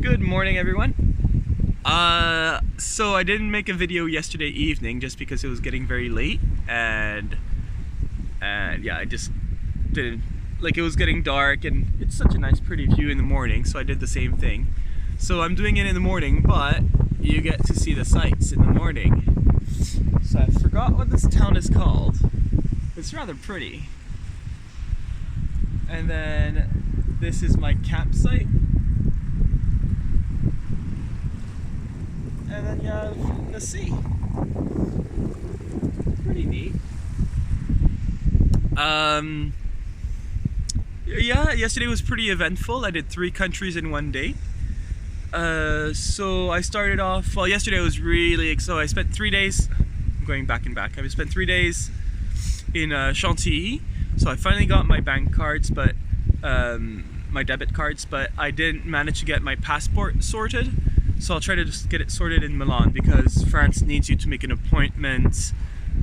Good morning, everyone. So I didn't make a video yesterday evening just because it was getting very late, and yeah, I just didn't, like, it was getting dark and it's such a nice pretty view in the morning, so I did the same thing. So I'm doing it in the morning, but you get to see the sights in the morning. So I forgot what this town is called. It's rather pretty. And then this is my campsite. And then you have the sea. Pretty neat. Yeah, yesterday was pretty eventful. I did 3 countries in one day. So I started off, well, yesterday was really, so I spent 3 days, I'm going back and back. I spent 3 days in Chantilly. So I finally got my bank cards, but my debit cards, but I didn't manage to get my passport sorted. So I'll try to just get it sorted in Milan, because France needs you to make an appointment,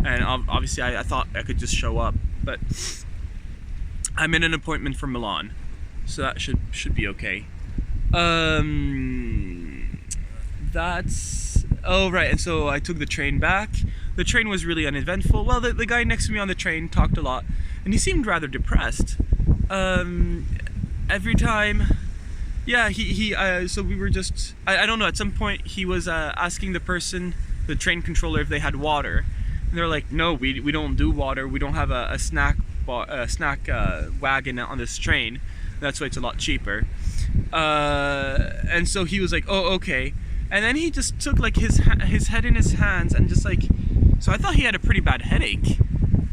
and obviously I thought I could just show up, but I'm in an appointment for Milan, so that should be okay. That's, oh right, and so I took the train back. The train was really uneventful. Well, the guy next to me on the train talked a lot, and he seemed rather depressed. Every time, yeah, so we were just, I don't know, at some point he was asking the person, the train controller, if they had water. And they're like, no, we don't do water. We don't have a snack wagon on this train. That's why it's a lot cheaper. And so he was like, oh, okay. And then he just took like his head in his hands and just like, so I thought he had a pretty bad headache.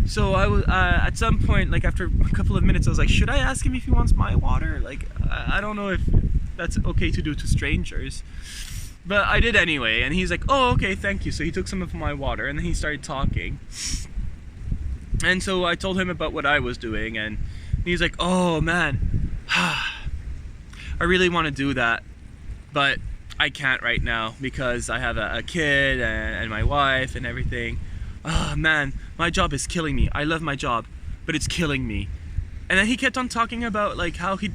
So I was, at some point, like after a couple of minutes, I was like, should I ask him if he wants my water? Like, I don't know if that's okay to do to strangers. But I did anyway, and he's like, oh, okay, thank you. So he took some of my water, and then he started talking. And so I told him about what I was doing, and he's like, oh man, I really want to do that, but I can't right now because I have a kid and my wife and everything. Oh man, my job is killing me. I love my job, but it's killing me. And then he kept on talking about like how he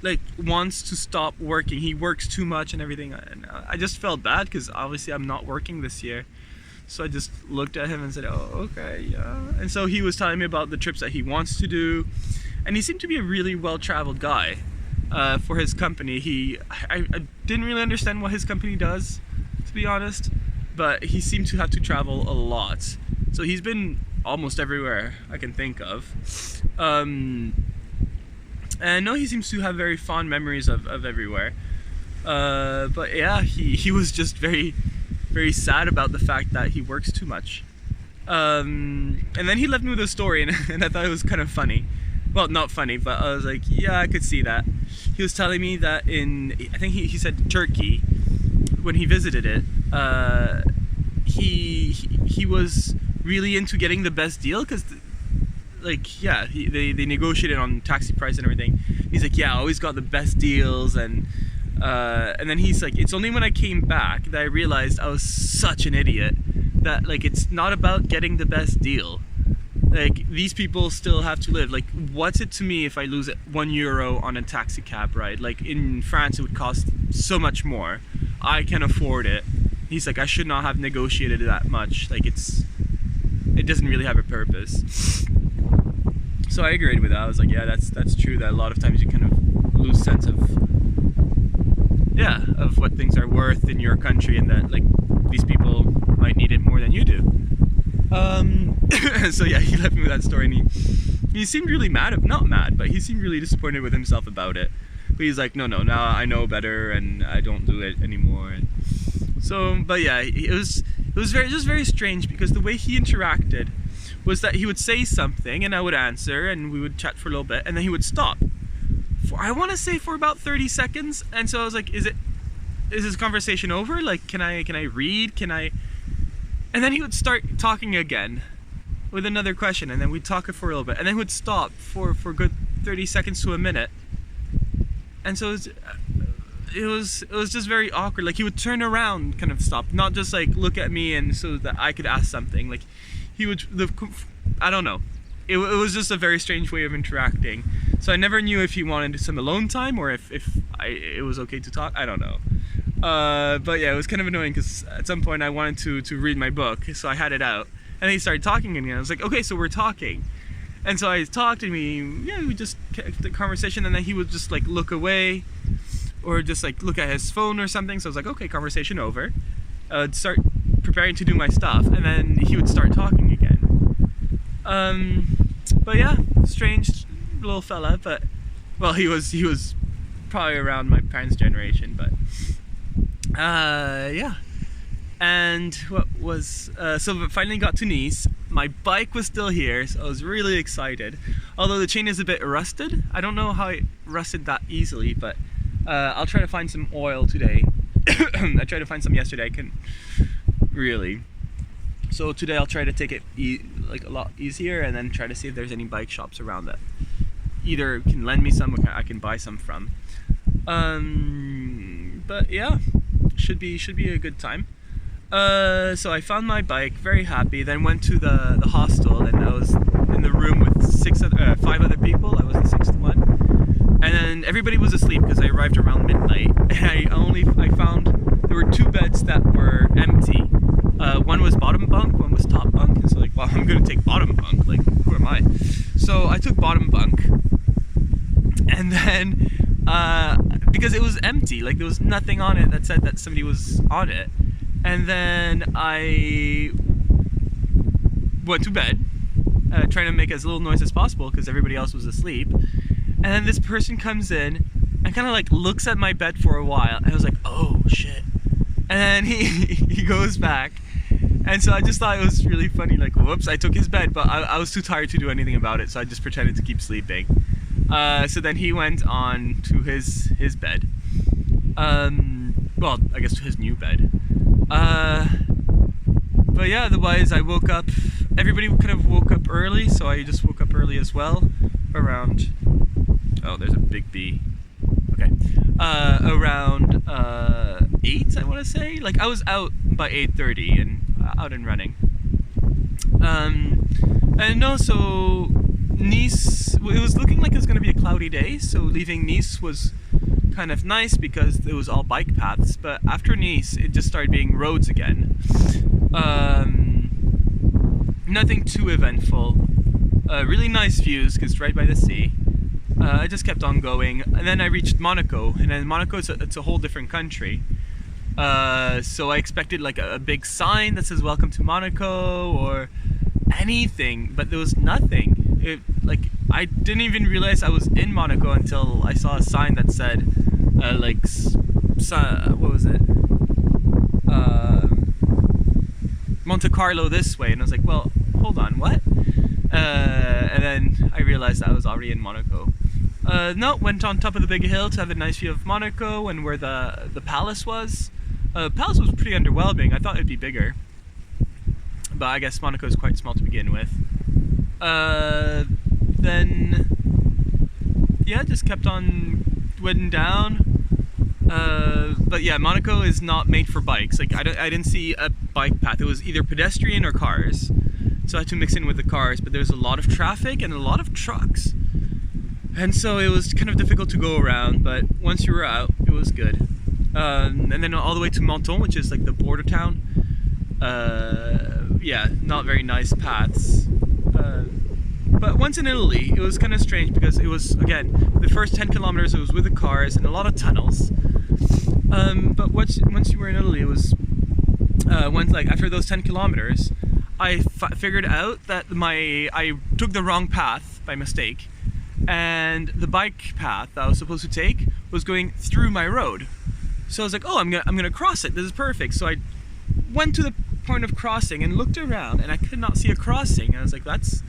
like wants to stop working. He works too much and everything. And I just felt bad because obviously I'm not working this year. So I just looked at him and said, oh, okay, yeah. And so he was telling me about the trips that he wants to do. And he seemed to be a really well-traveled guy for his company. I didn't really understand what his company does, to be honest. But he seemed to have to travel a lot. So he's been almost everywhere I can think of. And no, he seems to have very fond memories of everywhere. But yeah, he was just very, very sad about the fact that he works too much. And then he left me with a story, and I thought it was kind of funny. Well, not funny, but I was like, yeah, I could see that. He was telling me that in, I think he said Turkey, when he visited it, he was really into getting the best deal, because like, yeah, they negotiated on taxi price and everything. He's like, yeah, I always got the best deals, and then he's like, it's only when I came back that I realized I was such an idiot, that like it's not about getting the best deal. Like, these people still have to live. Like, what's it to me if I lose €1 on a taxi cab ride? Like, in France it would cost so much more. I can afford it. He's like, I should not have negotiated that much. Like, it doesn't really have a purpose. So I agreed with that. I was like, yeah, that's true, that a lot of times you kind of lose sense of, yeah, of what things are worth in your country, and that like these people might need it more than you do. So yeah, he left me with that story, and he seemed really mad, not mad, but he seemed really disappointed with himself about it. But he's like, no, now I know better, and I don't do it anymore. And so, but yeah, it was very strange, because the way he interacted was that he would say something, and I would answer, and we would chat for a little bit, and then he would stop. I want to say for about 30 seconds, and so I was like, is this conversation over? Like, can I read? And then he would start talking again with another question, and then we'd talk for a little bit, and then he would stop for a good 30 seconds to a minute. And so it was just very awkward. Like, he would turn around, kind of stop, not just like look at me and so that I could ask something. Like, he would, I don't know. It was just a very strange way of interacting. So I never knew if he wanted some alone time or if it was okay to talk. I don't know. But yeah, it was kind of annoying because at some point I wanted to read my book, so I had it out. And then he started talking again. I was like, okay, so we're talking. And so I talked and we just kept the conversation, and then he would just like look away or just like look at his phone or something. So I was like, okay, conversation over. I would start preparing to do my stuff, and then he would start talking again. But yeah, strange little fella, but well, he was probably around my parents' generation, but yeah. And what was so finally got to Nice. My bike was still here, so I was really excited. Although the chain is a bit rusted. I don't know how it rusted that easily, but I'll try to find some oil today. I tried to find some yesterday. I couldn't really. So today I'll try to take it like a lot easier, and then try to see if there's any bike shops around that either can lend me some or I can buy some from. But yeah, should be a good time. So I found my bike, very happy. Then went to the hostel, and I was in the room with 5 other people. I was the 6th one, and then everybody was asleep because I arrived around midnight. And I found there were 2 beds that were empty. One was bottom bunk, one was top bunk. And so like, well, I'm gonna take bottom bunk. Like, who am I? So I took bottom bunk, and then because it was empty, like there was nothing on it that said that somebody was on it. And then I went to bed, trying to make as little noise as possible because everybody else was asleep. And then this person comes in and kind of like looks at my bed for a while. And I was like, oh shit. And then he goes back. And so I just thought it was really funny, like, whoops, I took his bed, but I was too tired to do anything about it, so I just pretended to keep sleeping. So then he went on to his bed. Well, I guess to his new bed. But yeah, otherwise I woke up, everybody kind of woke up early, so I just woke up early as well, around, oh, there's a big bee. Okay. Around 8, I want to say. Like, I was out by 8:30 and out and running. And no, so Nice, it was looking like it was going to be a cloudy day, so leaving Nice was kind of nice because it was all bike paths, but after Nice it just started being roads again. Nothing too eventful. Really nice views because it's right by the sea. I just kept on going, and then I reached Monaco, and then Monaco it's a whole different country. So I expected like a big sign that says "Welcome to Monaco" or anything, but there was nothing. I didn't even realize I was in Monaco until I saw a sign that said what was it? Monte Carlo this way, and I was like, well, hold on, what? And then I realized I was already in Monaco. No, went on top of the big hill to have a nice view of Monaco and where the palace was. The palace was pretty underwhelming. I thought it'd be bigger, but I guess Monaco is quite small to begin with. Then yeah, just kept on winding down. But yeah, Monaco is not made for bikes. Like I didn't see a bike path. It was either pedestrian or cars. So I had to mix in with the cars, but there's a lot of traffic and a lot of trucks. And so it was kind of difficult to go around, but once you were out, it was good. And then all the way to Menton, which is like the border town. Yeah, not very nice paths. But once in Italy, it was kind of strange because it was, again, the first 10 kilometers it was with the cars and a lot of tunnels. But once you were in Italy, it was, after those 10 kilometers, I figured out that I took the wrong path by mistake, and the bike path that I was supposed to take was going through my road. So I was like, oh, I'm gonna cross it. This is perfect. So I went to the point of crossing and looked around, and I could not see a crossing. And I was like, that's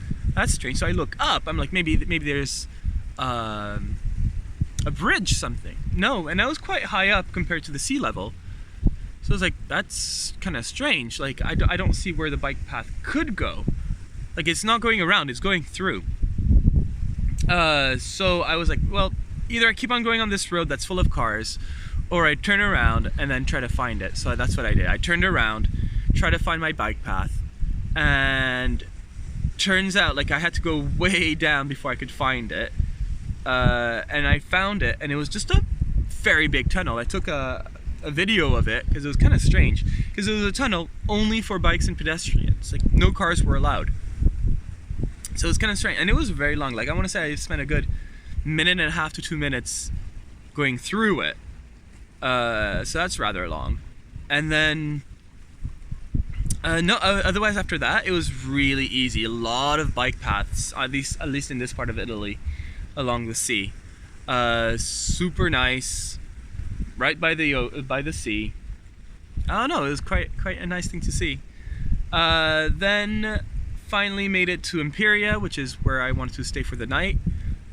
strange. So I look up. I'm like, maybe there's a bridge, something. No, and I was quite high up compared to the sea level. So I was like, that's kind of strange. Like, I don't see where the bike path could go. Like, it's not going around, it's going through. So I was like, well, either I keep on going on this road that's full of cars, or I turn around and then try to find it. So that's what I did. I turned around, tried to find my bike path, and turns out, like, I had to go way down before I could find it. and I found it, and it was just a very big tunnel. I took a video of it because it was kind of strange, because it was a tunnel only for bikes and pedestrians. Like, no cars were allowed. So it was kind of strange, and it was very long. Like, I want to say I spent a good minute and a half to 2 minutes going through it. So that's rather long. And then otherwise after that it was really easy. A lot of bike paths, at least in this part of Italy, along the sea. Super nice, right by the sea. I don't know, it was quite a nice thing to see. Then finally made it to Imperia, which is where I wanted to stay for the night.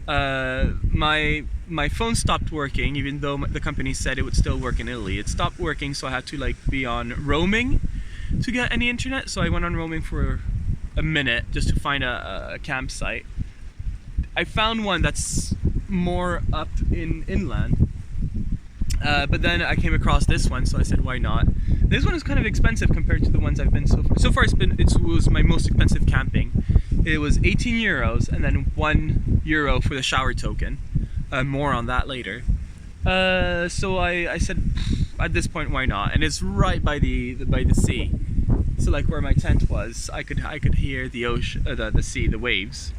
My phone stopped working, even though the company said it would still work in Italy. It stopped working, so I had to like be on roaming to get any internet. So I went on roaming for a minute just to find a campsite. I found one that's more up inland, but then I came across this one, so I said, why not? This one is kind of expensive compared to the ones I've been so far. So far it was my most expensive camping. It was 18 euros and then €1 for the shower token. More on that later. So I said, at this point, why not? And it's right by the sea. So like where my tent was, I could hear the ocean, the sea, the waves.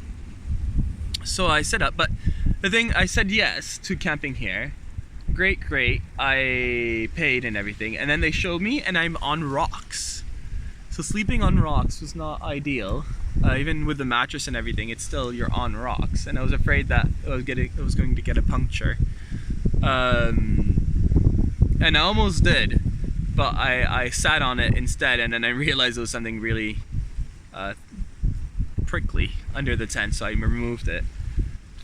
So I set up, but the thing, I said yes to camping here. Great. I paid and everything, and then they showed me, and I'm on rocks. So sleeping on rocks was not ideal. Even with the mattress and everything, it's still, you're on rocks, and I was afraid that I was going to get a puncture. And I almost did, but I sat on it instead, and then I realized it was something really prickly under the tent, so I removed it.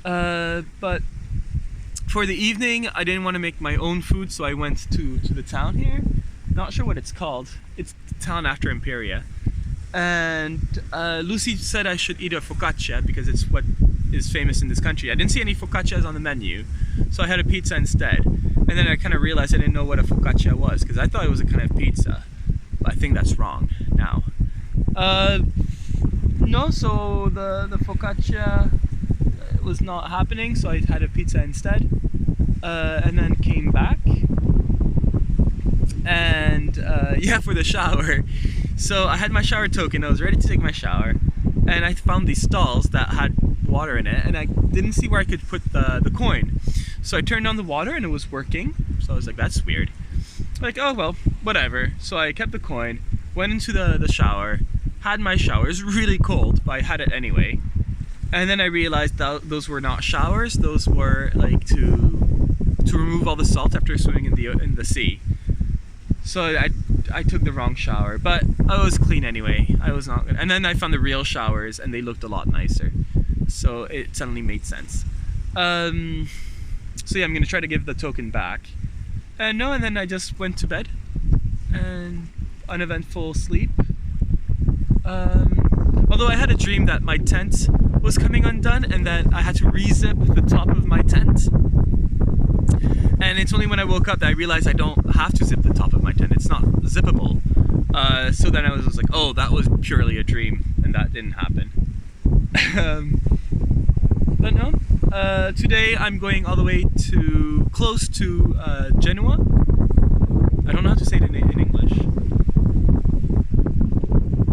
But for the evening, I didn't want to make my own food, so I went to the town here. Not sure what it's called. It's the town after Imperia. And Lucy said I should eat a focaccia because it's what is famous in this country. I didn't see any focaccias on the menu, so I had a pizza instead. And then I kind of realized I didn't know what a focaccia was, because I thought it was a kind of pizza. But I think that's wrong now. No, so the focaccia was not happening, so I had a pizza instead. And then came back. And yeah, for the shower. So I had my shower token, I was ready to take my shower, and I found these stalls that had water in it, and I didn't see where I could put the coin. So I turned on the water and it was working, so I was like, that's weird. Like, oh well, whatever. So I kept the coin, went into the shower, had my shower. It was really cold, but I had it anyway. And then I realized that those were not showers, those were like to remove all the salt after swimming in the sea. So I took the wrong shower, but I was clean anyway. I was not good. And then I found the real showers, and they looked a lot nicer. So it suddenly made sense. So yeah, I'm gonna try to give the token back. And then I just went to bed, and uneventful sleep. Although I had a dream that my tent was coming undone, and that I had to re-zip the top of my tent. And it's only when I woke up that I realized I don't have to zip the top of my tent. It's not zippable. So then I was like, oh, that was purely a dream, and that didn't happen. But no, today I'm going all the way to close to Genoa. I don't know how to say it in English.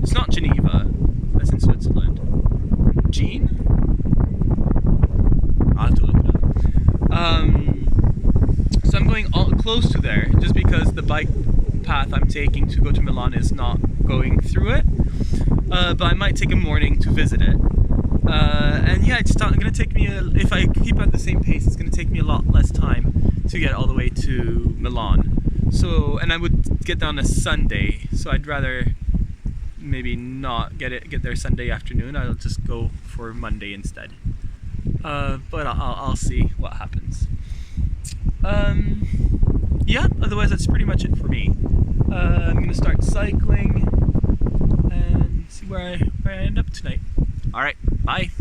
It's not Geneva. That's in Switzerland. Gene? I'll have to look it up. So I'm going close to there, just because the bike path I'm taking to go to Milan is not going through it. But I might take a morning to visit it. And yeah, it's going to take me, if I keep at the same pace, it's going to take me a lot less time to get all the way to Milan. So, and I would get down a Sunday, so I'd rather maybe not get there Sunday afternoon. I'll just go for Monday instead. But I'll see what happens. Yeah, otherwise that's pretty much it for me. I'm gonna start cycling and see where I end up tonight. Alright, bye.